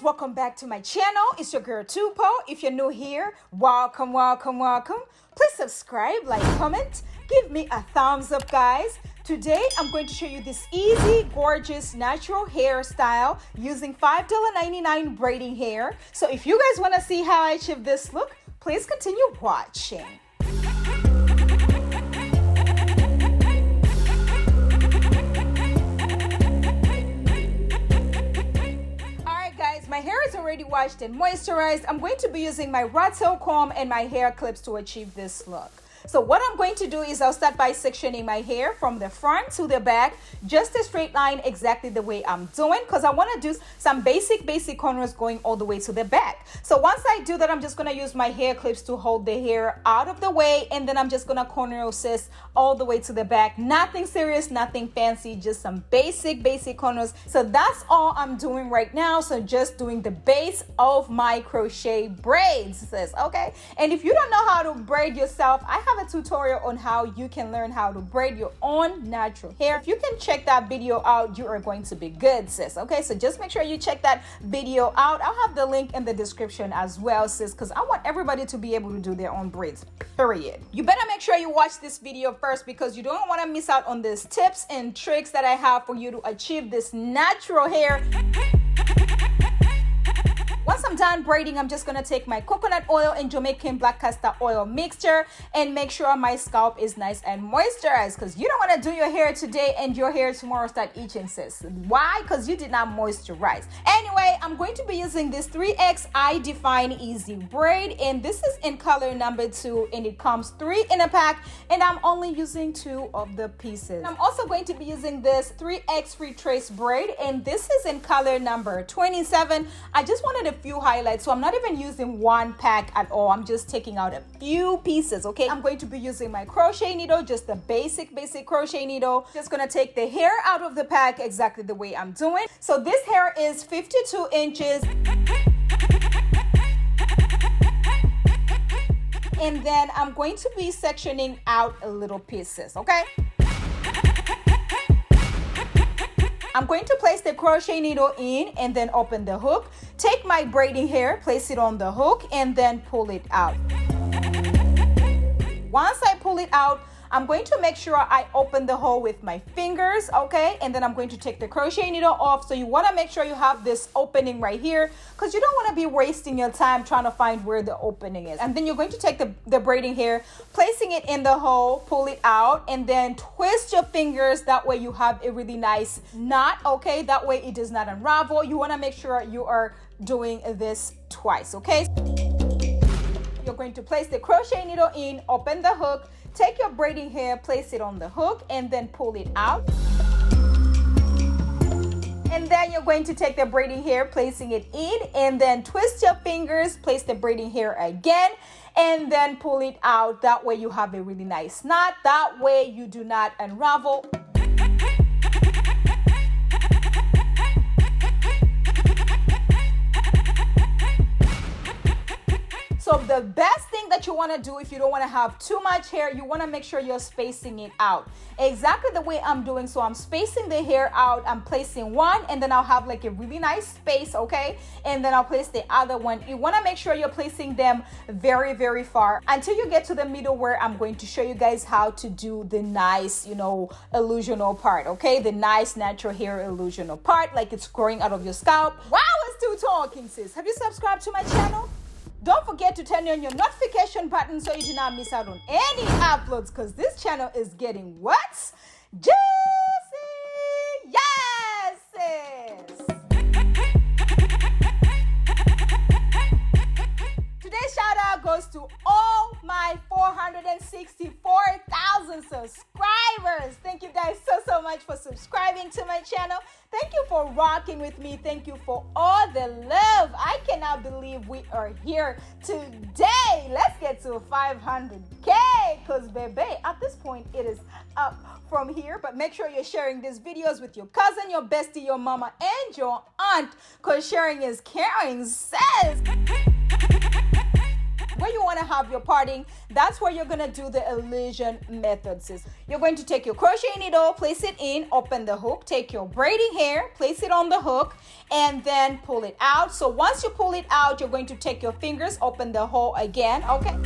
welcome back to my channel. It's your girl Tupo. If you're new here, welcome, welcome, welcome. Please subscribe, like, comment, give me a thumbs up, guys. Today I'm going to show you this easy, gorgeous, natural hairstyle using $5.99 braiding hair. So if you guys want to see how I achieve this look, please continue watching. My hair is already washed and moisturized. I'm going to be using my rat tail comb and my hair clips to achieve this look. So what I'm going to do is I'll start by sectioning my hair from the front to the back, just a straight line, exactly the way I'm doing, because I want to do some basic corners going all the way to the back. So once I do that, I'm just going to use my hair clips to hold the hair out of the way, and then I'm just going to corner assist all the way to the back. Nothing serious, nothing fancy, just some basic corners. So that's all I'm doing right now. So just doing the base of my crochet braids, sis, okay? And if you don't know how to braid yourself, I have a tutorial on how you can learn how to braid your own natural hair. If you can check that video out, you are going to be good, sis, okay? So just make sure you check that video out. I'll have the link in the description as well, sis, because I want everybody to be able to do their own braids, period. You better make sure you watch this video first, because you don't want to miss out on these tips and tricks that I have for you to achieve this natural hair. Once I'm done braiding, I'm just going to take my coconut oil and Jamaican black castor oil mixture and make sure my scalp is nice and moisturized, because you don't want to do your hair today and your hair tomorrow start itching, sis. Why? Because you did not moisturize. Anyway, I'm going to be using this 3X I Define Easy braid, and this is in color number 2, and it comes 3 in a pack, and I'm only using 2 of the pieces. I'm also going to be using this 3X retrace braid, and this is in color number 27. I just wanted a few highlights, so I'm not even using one pack at all. I'm just taking out a few pieces, okay? I'm going to be using my crochet needle, just the basic crochet needle. Just gonna take the hair out of the pack exactly the way I'm doing. So this hair is 52 inches. And then I'm going to be sectioning out little pieces, okay? I'm going to place the crochet needle in and then open the hook. Take my braiding hair, place it on the hook, and then pull it out. Once I pull it out, I'm going to make sure I open the hole with my fingers, okay? And then I'm going to take the crochet needle off. So you want to make sure you have this opening right here, because you don't want to be wasting your time trying to find where the opening is. And then you're going to take the braiding hair, placing it in the hole, pull it out, and then twist your fingers. That way you have a really nice knot, okay? That way it does not unravel. You want to make sure you are doing this twice, okay? You're going to place the crochet needle in, open the hook, take your braiding hair, place it on the hook, and then pull it out. And then you're going to take the braiding hair, placing it in, and then twist your fingers, place the braiding hair again, and then pull it out. That way you have a really nice knot. That way you do not unravel. So the best thing that you want to do if you don't want to have too much hair, you want to make sure you're spacing it out exactly the way I'm doing. So I'm spacing the hair out. I'm placing one, and then I'll have like a really nice space, okay? And then I'll place the other one. You want to make sure you're placing them very far until you get to the middle, where I'm going to show you guys how to do the nice, illusional part, okay? The nice natural hair illusional part, like it's growing out of your scalp. Wow, it's still talking, sis. Have you subscribed to my channel? Don't forget to turn on your notification button so you do not miss out on any uploads, because this channel is getting what? Juicy! Yes, sis! Today's shout out goes to all my 464,000 subscribers. Thank you guys so much for subscribing to my channel. Thank you for rocking with me. Thank you for all the love. I cannot believe we are here today. Let's get to 500K, because baby, at this point it is up from here. But make sure you're sharing these videos with your cousin, your bestie, your mama, and your aunt, because sharing is caring, says. where you want to have your parting, that's where you're going to do the illusion method, sis. You're going to take your crochet needle, place it in, open the hook, take your braiding hair, place it on the hook, and then pull it out. So once you pull it out, you're going to take your fingers, open the hole again, okay?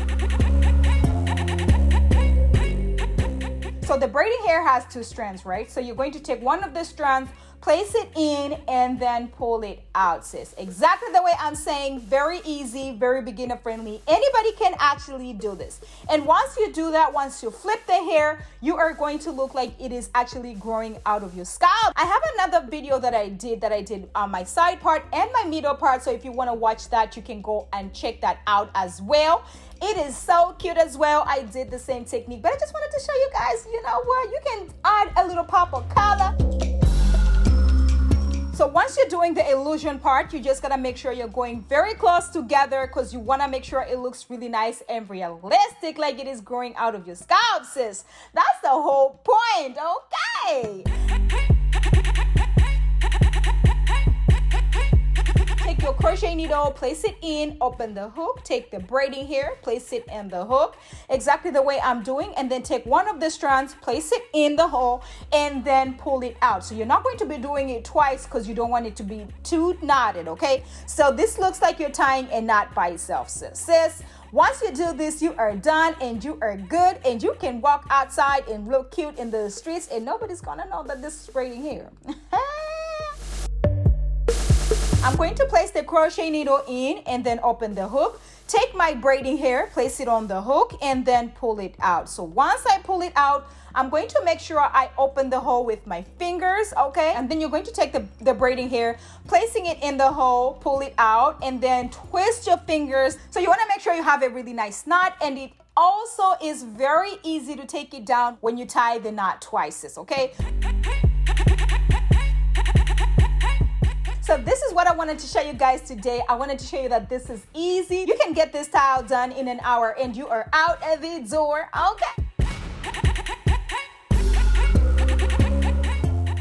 So the braiding hair has 2 strands, right? So you're going to take one of the strands, place it in, and then pull it out, sis. Exactly the way I'm saying, very easy, very beginner friendly. Anybody can actually do this. And once you do that, once you flip the hair, you are going to look like it is actually growing out of your scalp. I have another video that I did on my side part and my middle part. So if you want to watch that, you can go and check that out as well. It is so cute as well. I did the same technique, but I just wanted to show you guys, you know what, you can add a little pop of color. So once you're doing the illusion part, you just gotta make sure you're going very close together because you wanna make sure it looks really nice and realistic, like it is growing out of your scalp, sis. That's the whole point, okay? Take your crochet needle, place it in, open the hook, take the braiding hair, place it in the hook, exactly the way I'm doing, and then take one of the strands, place it in the hole, and then pull it out. So you're not going to be doing it twice because you don't want it to be too knotted, okay? So this looks like you're tying a knot by itself, sis. Once you do this, you are done and you are good, and you can walk outside and look cute in the streets, and nobody's gonna know that this is braiding hair. I'm going to place the crochet needle in and then open the hook. Take my braiding hair, place it on the hook, and then pull it out. So once I pull it out, I'm going to make sure I open the hole with my fingers, okay? And then you're going to take the braiding hair, placing it in the hole, pull it out, and then twist your fingers. So you want to make sure you have a really nice knot, and it also is very easy to take it down when you tie the knot twice, sis, okay? So this is what I wanted to show you guys today. I wanted to show you that this is easy. You can get this style done in an hour and you are out of the door, okay?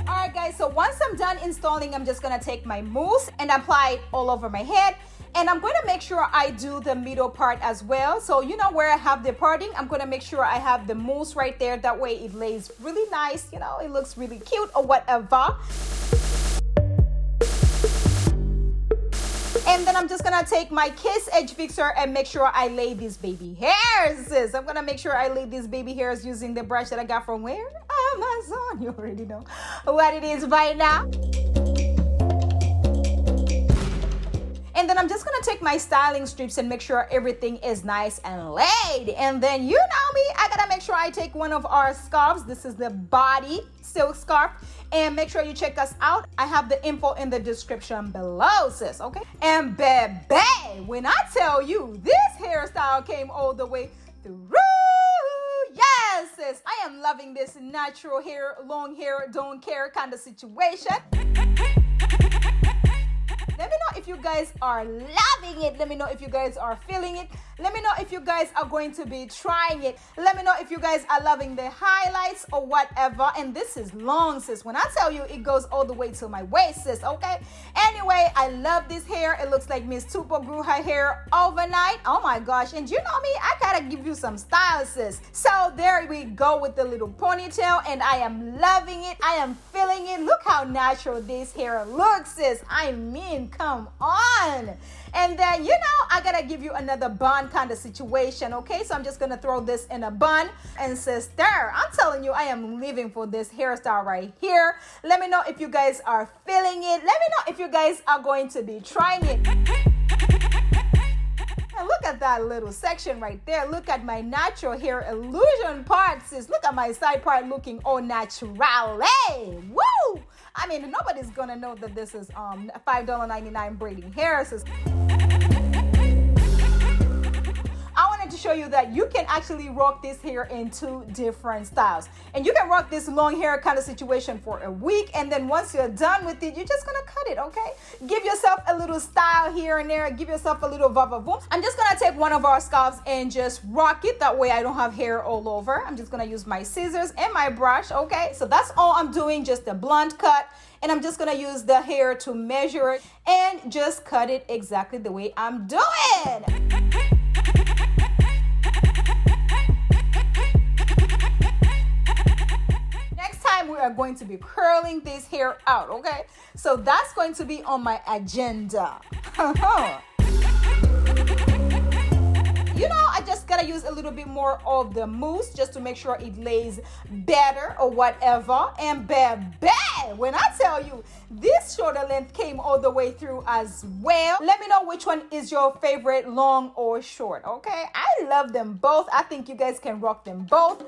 All right, guys, so once I'm done installing, I'm just gonna take my mousse and apply it all over my head. And I'm going to make sure I do the middle part as well. So you know where I have the parting, I'm going to make sure I have the mousse right there. That way it lays really nice, you know, it looks really cute or whatever. And then I'm just gonna take my Kiss Edge Fixer and make sure I lay these baby hairs, sis. I'm gonna make sure I lay these baby hairs using the brush that I got from where? Amazon. You already know what it is by now. And then I'm just gonna take my styling strips and make sure everything is nice and laid. And then you know me, I gotta make sure I take one of our scarves. This is the body silk scarf. And make sure you check us out. I have the info in the description below, sis, okay? And baby, when I tell you this hairstyle came all the way through, yes, sis, I am loving this natural hair, long hair, don't care kind of situation. Let me know if you guys are loving it. Let me know if you guys are feeling it. Let me know if you guys are going to be trying it. Let me know if you guys are loving the highlights or whatever. And this is long, sis. When I tell you, it goes all the way to my waist, sis, okay? Anyway, I love this hair. It looks like Miss Tupo grew her hair overnight. Oh my gosh. And you know me, I gotta give you some style, sis. So there we go with the little ponytail. And I am loving it. I am feeling it. Look how natural this hair looks, sis. I mean, come on. And then, you know, I gotta give you another bun kind of situation, okay? So I'm just gonna throw this in a bun. And sister, I'm telling you, I am living for this hairstyle right here. Let me know if you guys are feeling it. Let me know if you guys are going to be trying it. And look at that little section right there. Look at my natural hair illusion part, sis. Look at my side part looking all natural. Woo! I mean, nobody's gonna know that this is $5.99 braiding hair, sis. I wanted to show you that you can actually rock this hair in 2 different styles. And you can rock this long hair kind of situation for a week. And then once you're done with it, you're just going to cut it, okay? Give yourself a little style here and there. Give yourself a little va-va-voom. I'm just going to take one of our scarves and just rock it. That way I don't have hair all over. I'm just going to use my scissors and my brush, okay? So that's all I'm doing, just a blunt cut. And I'm just going to use the hair to measure it and just cut it exactly the way I'm doing. we are going to be curling this hair out, okay? So that's going to be on my agenda. You know, I just gotta use a little bit more of the mousse just to make sure it lays better or whatever. And baby, when I tell you this shoulder length came all the way through as well. Let me know which one is your favorite, long or short, okay? I love them both. I think you guys can rock them both.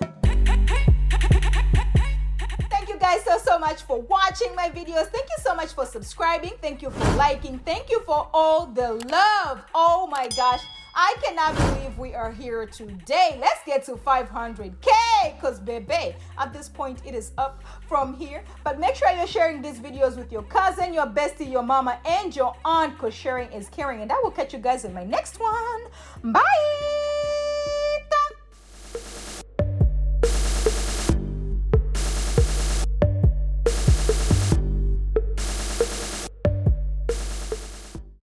Thank you guys so much for watching my videos. Thank you so much for subscribing. Thank you for liking. Thank you for all the love. Oh my gosh, I cannot believe we are here today. Let's get to 500K, because baby, at this point it is up from here. But make sure you're sharing these videos with your cousin, your bestie, your mama, and your aunt, because sharing is caring. And I will catch you guys in my next one. Bye.